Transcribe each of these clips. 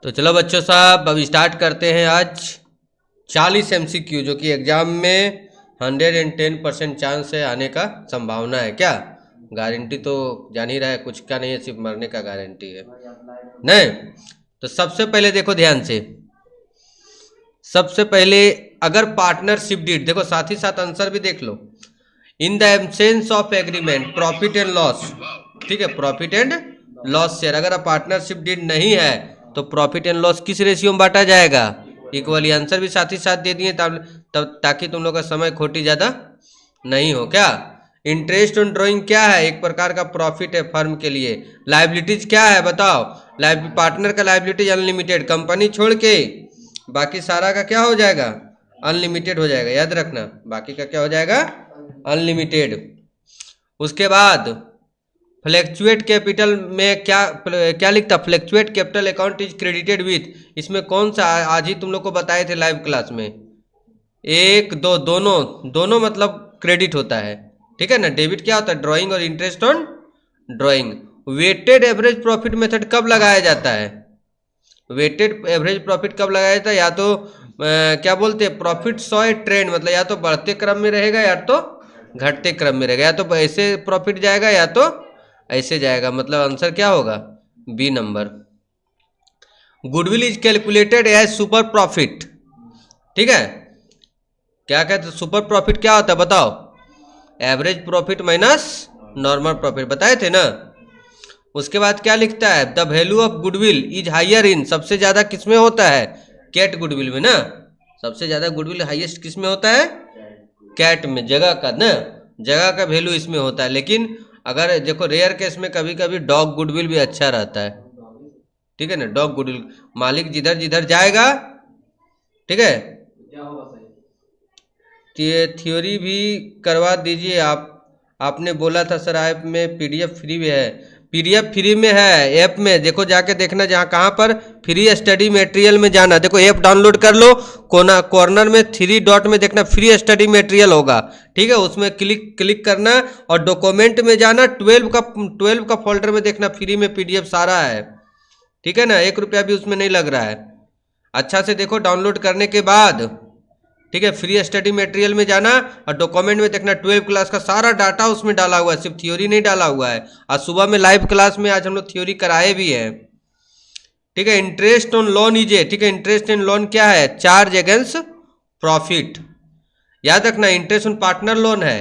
तो चलो बच्चों साहब अब स्टार्ट करते हैं। आज 40 MCQ जो कि एग्जाम में 110% चांस है आने का संभावना है। क्या गारंटी तो जान ही रहा है, कुछ का नहीं है, सिर्फ मरने का गारंटी है नहीं। तो सबसे पहले देखो ध्यान से, सबसे पहले अगर पार्टनरशिप डीड देखो, साथ ही साथ आंसर भी देख लो। In the absence of agreement profit and loss, ठीक है, प्रॉफिट एंड लॉस शेयर, अगर पार्टनरशिप डीड नहीं है तो प्रॉफिट एंड लॉस किस रेशियो में बांटा जाएगा? इक्वली। आंसर भी साथ ही साथ दे दिए तब ताकि तुम लोग का समय खोटी ज्यादा नहीं हो। क्या इंटरेस्ट ऑन ड्रॉइंग क्या है? एक प्रकार का प्रॉफिट है फर्म के लिए। लाइबिलिटीज क्या है बताओ? पार्टनर का लाइबिलिटीज अनलिमिटेड, कंपनी छोड़ के बाकी सारा का क्या हो जाएगा? अनलिमिटेड हो जाएगा। याद रखना, बाकी का क्या हो जाएगा? अनलिमिटेड। उसके बाद फ्लैक्चुएट कैपिटल में क्या लिखता? Fluctuate capital account is credited with, इसमें कौन सा आज ही तुम लोग को बताए थे लाइव क्लास में? एक दो दोनों मतलब क्रेडिट होता है, ठीक है ना। डेबिट क्या होता है? ड्राइंग और interest on drawing. Weighted average profit method कब लगाया जाता है? वेटेड एवरेज प्रॉफिट कब लगाया जाता है? या तो क्या बोलते हैं, प्रॉफिट सॉ ए ट्रेंड, मतलब या तो बढ़ते क्रम में रहेगा या तो घटते क्रम में रहेगा, या तो ऐसे प्रॉफिट जाएगा या तो ऐसे जाएगा। मतलब आंसर क्या होगा? B number. Goodwill is calculated as super profit, ठीक है। क्या कहते हैं सुपर प्रॉफिट क्या होता है बताओ? Average profit minus normal profit, बताए थे ना। उसके बाद क्या लिखता है? The value of goodwill is higher in, सबसे ज्यादा किसमें होता है? कैट गुडविल में ना। सबसे ज्यादा गुडविल हाईएस्ट किसमें होता है? कैट में, जगह का ना, जगह का वैल्यू इसमें होता है। लेकिन अगर देखो रेयर केस में कभी कभी डॉग गुडविल भी अच्छा रहता है, ठीक है ना। डॉग गुडविल मालिक जिधर जिधर जाएगा, ठीक है। ये थ्योरी भी करवा दीजिए आप। आपने बोला था सर ऐप में पीडीएफ फ्री में है। पीडीएफ फ्री में है ऐप में, देखो जाके देखना जहाँ कहाँ पर फ्री स्टडी मटेरियल में जाना। देखो ऐप डाउनलोड कर लो, कॉर्नर में 3 डॉट में देखना फ्री स्टडी मटेरियल होगा, ठीक है। उसमें क्लिक करना और डॉक्यूमेंट में जाना, 12 का फोल्डर में देखना, फ्री में पीडीएफ सारा है, ठीक है ना। 1 रुपया भी उसमें नहीं लग रहा है। अच्छा से देखो डाउनलोड करने के बाद, ठीक है, फ्री स्टडी मटेरियल में जाना और डॉक्यूमेंट में देखना 12 क्लास का सारा डाटा उसमें डाला हुआ है, सिर्फ थ्योरी नहीं डाला हुआ है। आज सुबह में लाइव क्लास में आज हम लोग थ्योरी कराए भी हैं, ठीक है। इंटरेस्ट ऑन लोन इजे, ठीक है, इंटरेस्ट ऑन लोन क्या है? Charge against profit. याद रखना इंटरेस्ट ऑन पार्टनर लोन है।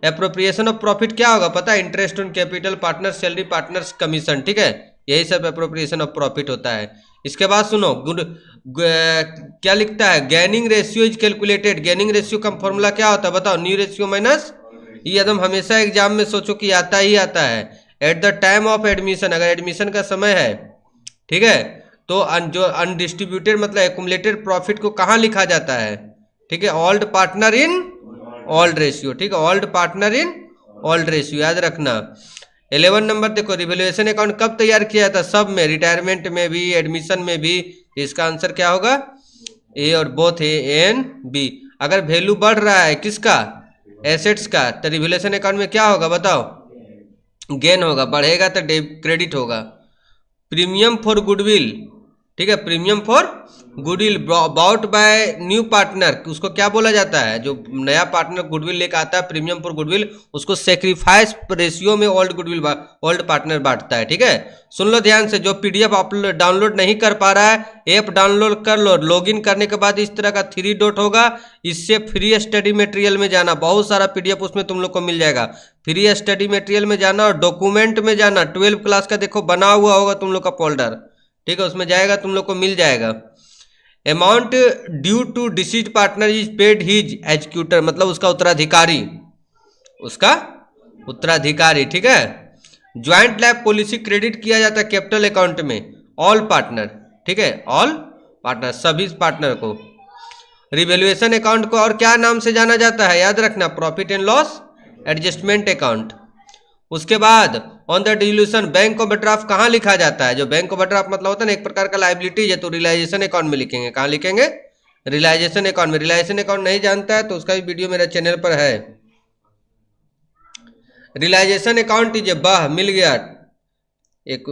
एप्रोप्रिएशन ऑफ प्रॉफिट क्या होगा पता है? Interest on capital, partner salary, partners commission, ठीक है। यही सब एप्रोप्रिएशन ऑफ प्रॉफिट होता है। इसके बाद सुनो क्या लिखता है? Gaining ratio is calculated. Gaining ratio का फॉर्मूला क्या होता है बताओ? न्यू रेशियो माइनस, ये एकदम हमेशा एग्जाम में सोचो कि आता ही आता है। At the time of admission, अगर एडमिशन का समय है, ठीक है, तो जो अनडिस्ट्रीब्यूटेड मतलब एक्यूमुलेटेड प्रॉफिट को कहाँ लिखा जाता है? ठीक है, old partner in old ratio, ठीक है, old partner in old ratio, याद रखना। 11 नंबर देखो, रिवैल्यूएशन अकाउंट कब तैयार किया जाता? सब में, रिटायरमेंट में भी, एडमिशन में भी। इसका आंसर क्या होगा? ए और बोथ ए एन बी। अगर वैल्यू बढ़ रहा है किसका? एसेट्स का, तो रिवैल्यूएशन अकाउंट में क्या होगा बताओ? गेन होगा। बढ़ेगा तो क्रेडिट होगा। प्रीमियम फॉर गुडविल, ठीक है, premium for goodwill brought by new partner, उसको क्या बोला जाता है? जो नया पार्टनर गुडविल लेकर आता है, प्रीमियम फॉर गुडविल, उसको सेक्रीफाइस रेशियो में ओल्ड गुडविल ओल्ड पार्टनर बांटता है, ठीक है। सुन लो ध्यान से, जो पीडीएफ आप डाउनलोड नहीं कर पा रहा है, ऐप डाउनलोड कर लो। लॉगिन करने के बाद इस तरह का 3 डॉट होगा, इससे फ्री स्टडी मटेरियल में जाना, बहुत सारा पीडीएफ उसमें तुम लोग को मिल जाएगा। फ्री स्टडी मटेरियल में जाना और डॉक्यूमेंट में जाना, 12 क्लास का देखो बना हुआ होगा तुम लोग का फोल्डर, ठीक है, उसमें जाएगा, तुम लोग को मिल जाएगा। Amount due to deceased partner is paid his executor, मतलब उसका उत्तराधिकारी, उसका उत्तराधिकारी, ठीक है। ज्वाइंट लैब पॉलिसी क्रेडिट किया जाता है कैपिटल अकाउंट में ऑल पार्टनर, ठीक है, ऑल पार्टनर, सभी पार्टनर को। रिवैल्यूएशन अकाउंट को और क्या नाम से जाना जाता है? याद रखना, profit and loss adjustment account. उसके बाद on the dissolution, bank of draft कहाँ लिखा जाता है? जो बैंक ऑफ ड्राफ्ट मतलब होता है ना एक प्रकार का लाइबिलिटी है, तो रियलाइजेशन अकाउंट में लिखेंगे। कहाँ लिखेंगे? रियलाइजेशन अकाउंट में। रियलाइजेशन अकाउंट नहीं जानता है तो उसका भी वीडियो मेरे चैनल पर है। रियलाइजेशन अकाउंट इज बाह मिल गया, एक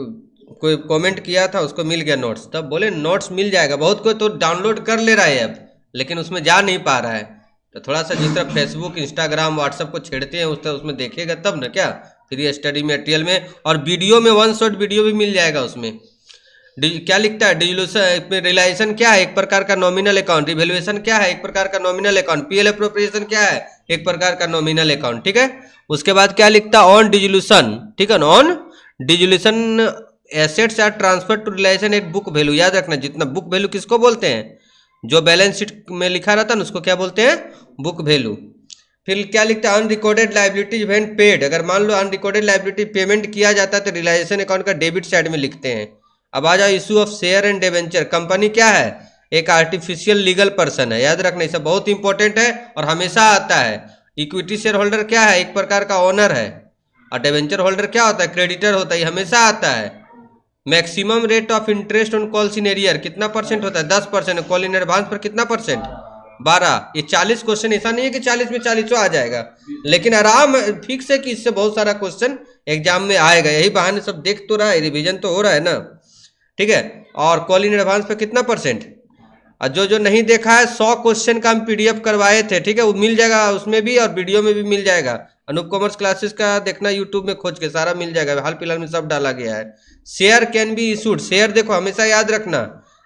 कोई कमेंट किया था, उसको मिल गया नोट्स, तब बोले नोट्स मिल जाएगा। बहुत कोई तो डाउनलोड कर ले रहा है ऐप, लेकिन उसमें जा नहीं पा रहा है। तो थोड़ा सा जिस तरह फेसबुक, इंस्टाग्राम, व्हाट्सएप को छेड़ते हैं उस तरह उसमें देखेगा तब ना क्या, फ्री स्टडी मटेरियल में। और वीडियो में 1 शॉट वीडियो भी मिल जाएगा उसमें। क्या लिखता है डिजोल्यूशन, रियलाइजेशन क्या है, एक प्रकार का नॉमिनल अकाउंट। रिवैल्यूएशन क्या है, एक प्रकार का नॉमिनल अकाउंट। पीएल अप्रोप्रिएशन क्या है, एक प्रकार का नॉमिनल अकाउंट। ठीक है, उसके बाद क्या लिखता है ऑन डिजोल्यूशन। ठीक है ना, on dissolution assets are transfer to realisation at book value. याद रखना, जितना बुक वैल्यू किसको बोलते हैं, जो बैलेंस शीट में लिखा रहता है ना उसको क्या बोलते हैं, बुक वैल्यू। फिर क्या लिखता है अनरिकॉर्डेड लाइबिलिटीज व्हेन पेड। अगर मान लो अनरिकॉर्डेड लाइबिलिटी पेमेंट किया जाता है तो रियलाइजेशन अकाउंट का डेबिट साइड में लिखते हैं। अब आ जाओ issue of share and debenture. Company क्या है, एक आर्टिफिशियल लीगल पर्सन है। याद रखना, ये सब बहुत इंपॉर्टेंट है और हमेशा आता है। इक्विटी शेयर होल्डर क्या है, एक प्रकार का ओनर है। और डिवेंचर होल्डर क्या होता है, क्रेडिटर होता है, ये हमेशा आता है। Maximum rate of interest on calls in arrear कितना परसेंट होता है, 10%। कॉल इन एडवांस पर कितना परसेंट, 12। ये 40 क्वेश्चन, ऐसा नहीं है कि 40 में 40 आ जाएगा, लेकिन आराम फिक्स है कि इससे बहुत सारा क्वेश्चन एग्जाम में आएगा। यही बहाने सब देख तो रहा है, रिवीजन तो हो रहा है ना। ठीक है, और कॉल इन एडवांस पे कितना परसेंट। और जो नहीं देखा है 100 क्वेश्चन का हम पीडीएफ करवाए थे। ठीक है, वो मिल जाएगा उसमें भी और वीडियो में भी मिल जाएगा। अनूप कॉमर्स क्लासेस का देखना यूट्यूब में खोज के, सारा मिल जाएगा। हाल फिलहाल में सब डाला गया है। Share can be issued. Share देखो हमेशा याद रखना,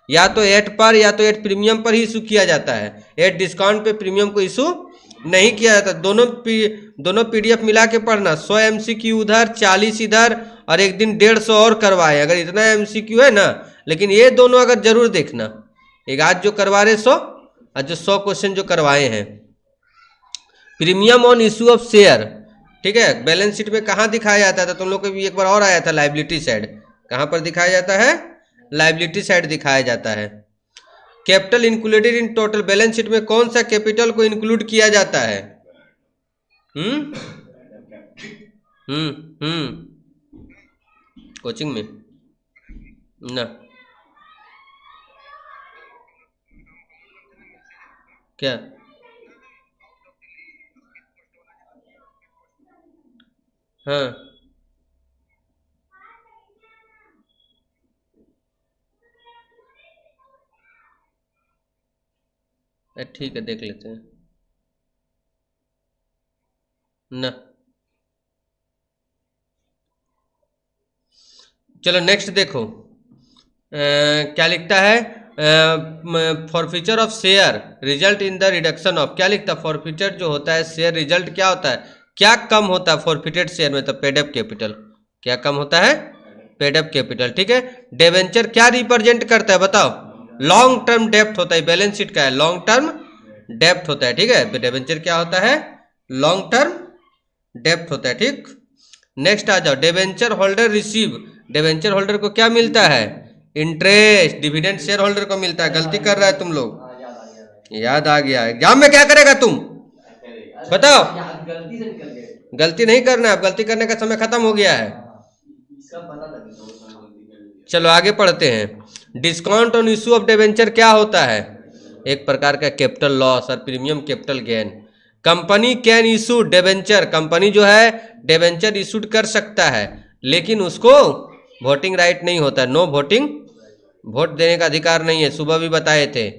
या तो एट पर या तो एट प्रीमियम पर ही इशू किया जाता है। एट डिस्काउंट पे प्रीमियम को इशू नहीं किया जाता। दोनों पीडीएफ मिला के पढ़ना। 100 एमसीक्यू उधर, 40 इधर, और एक दिन 150 और करवाए। अगर इतना एमसीक्यू है ना, लेकिन ये दोनों अगर जरूर देखना, एक आज जो करवा रहे 100 और जो 100 क्वेश्चन जो करवाए हैं। Premium on issue of share. ठीक है, बैलेंस शीट में कहाँ दिखाया जाता था, तुम लोग को भी एक बार और आया था, लाइबिलिटी साइड। कहाँ पर दिखाया जाता है, लाइबिलिटी साइड दिखाया जाता है। Capital included in total. Balance sheet में कौन सा कैपिटल को इंक्लूड किया जाता है। कोचिंग में ना क्या, हाँ ठीक है, देख लेते हैं ना। चलो नेक्स्ट देखो, क्या लिखता है, forfeiture of share result in the reduction of. क्या लिखता है, फॉरफीचर जो होता है शेयर रिजल्ट क्या होता है, क्या कम होता है फॉरफिटेड शेयर में, तो पेडअप कैपिटल। क्या कम होता है, पेडअप कैपिटल। ठीक है, डिवेंचर क्या रिप्रेजेंट करता है बताओ, लॉन्ग टर्म डेप्थ होता है। बैलेंस शीट का है लॉन्ग टर्म डेप्थ होता है। ठीक है, डिवेंचर क्या होता है, लॉन्ग टर्म डेप्थ होता है। ठीक, नेक्स्ट आ जाओ, debenture holder receive. Debenture holder को क्या मिलता है, इंटरेस्ट। डिविडेंड शेयर होल्डर को मिलता है। गलती कर रहा है तुम लोग, याद आ गया। एग्जाम में क्या करेगा तुम बताओ, गलती नहीं करना है, अब गलती करने का समय खत्म हो गया है। चलो आगे पढ़ते हैं। Discount on issue of debenture क्या होता है, एक प्रकार का कैपिटल लॉस और premium capital gain. Company can issue debenture. Company जो है डिवेंचर इशूड कर सकता है, लेकिन उसको वोटिंग राइट नहीं होता, नो वोटिंग, वोट देने का अधिकार नहीं है। सुबह भी बताए थे।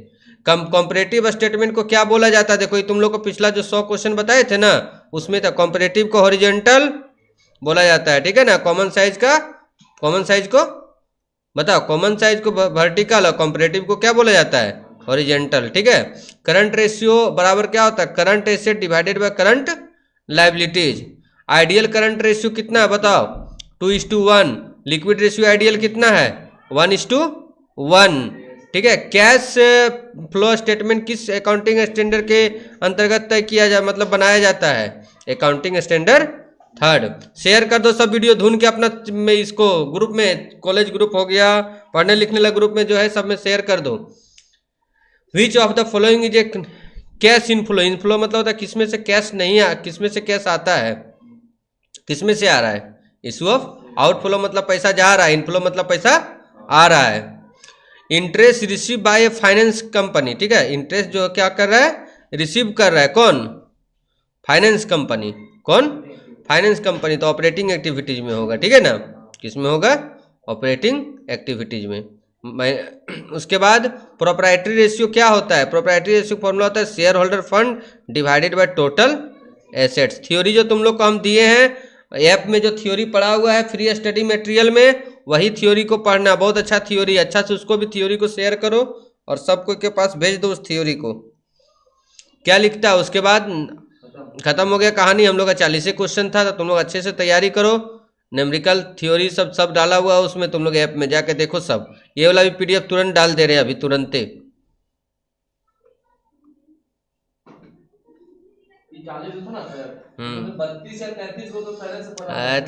कंपैरेटिव स्टेटमेंट को क्या बोला जाता है, देखो ये तुम लोग को पिछला जो 100 क्वेश्चन बताए थे ना, उसमें था कंपैरेटिव को हॉरिजॉन्टल बोला जाता है। ठीक है ना, कॉमन साइज को बताओ, कॉमन साइज को वर्टिकल और कंपैरेटिव को क्या बोला जाता है, हॉरिजॉन्टल। ठीक है, करंट रेशियो बराबर क्या होता है, current asset divided by current liabilities. Ideal current ratio कितना है बताओ, 2:1। लिक्विड रेशियो आइडियल कितना है, 1:1। ठीक है, कैश फ्लो स्टेटमेंट किस अकाउंटिंग स्टैंडर्ड के अंतर्गत तय किया जाए, मतलब बनाया जाता है, अकाउंटिंग स्टैंडर्ड 3rd। शेयर कर दो सब वीडियो ढूंढ के अपना में, इसको ग्रुप में, कॉलेज ग्रुप हो गया, पढ़ने लिखने वाला ग्रुप में जो है सब में शेयर कर दो। Which of the following is a cash inflow. Inflow मतलब होता है किसमें से कैश नहीं आ, किसमें से कैश आता है, किसमें से आ रहा है। इशू ऑफ आउटफ्लो मतलब पैसा जा रहा है, इनफ्लो मतलब पैसा आ रहा है। Interest receive by A finance company. ठीक है, इंटरेस्ट जो क्या कर रहा है, रिसीव कर रहा है कौन, फाइनेंस कंपनी। कौन, फाइनेंस कंपनी। तो ऑपरेटिंग एक्टिविटीज में होगा। ठीक है ना, किस में होगा, ऑपरेटिंग एक्टिविटीज में। मैं उसके बाद प्रोप्राइटरी रेशियो क्या होता है? प्रोप्राइटरी रेशियो फॉर्मूला होता है share holder fund divided by total assets. Theory जो तुम लोग को हम दिए हैं ऐप में, जो थ्योरी पढ़ा हुआ है फ्री स्टडी मटेरियल में, वही थ्योरी को पढ़ना। बहुत अच्छा थ्योरी, अच्छा से उसको भी थ्योरी को शेयर करो और सबको के पास भेज दो उस थ्योरी को। क्या लिखता है उसके बाद? खत्म हो गया कहानी। हम लोग का 40 क्वेश्चन था, तो तुम लोग अच्छे से तैयारी करो। न्यूमेरिकल थ्योरी सब डाला हुआ है उसमें, तुम लोग ऐप में जाके देखो सब। ये वाला भी पीडीएफ तुरंत डाल दे रहे हैं अभी, तुरंते। 40 था ना सर, 32 या 33 को तो पहले से पढ़ा है।